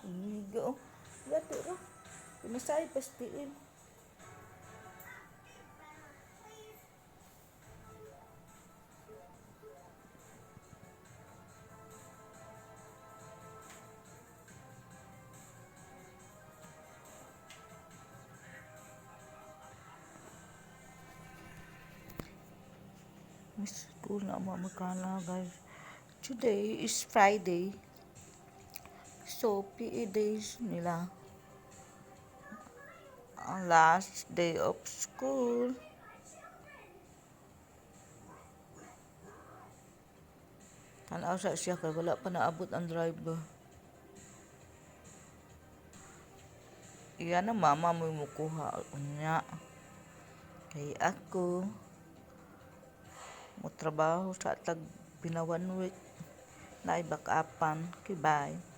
Inigo. Gato ra. Pinasay pastiin. Miss school na magkala guys. Today is Friday. So, PE days nila. Ang last day of school. Tanaw sa siya kay wala pa naabot ang driver. Iyan na mama mo mukuha unya. Kay ako mo trabaho sa tag pinawan week na ibakapan. Okay, bye.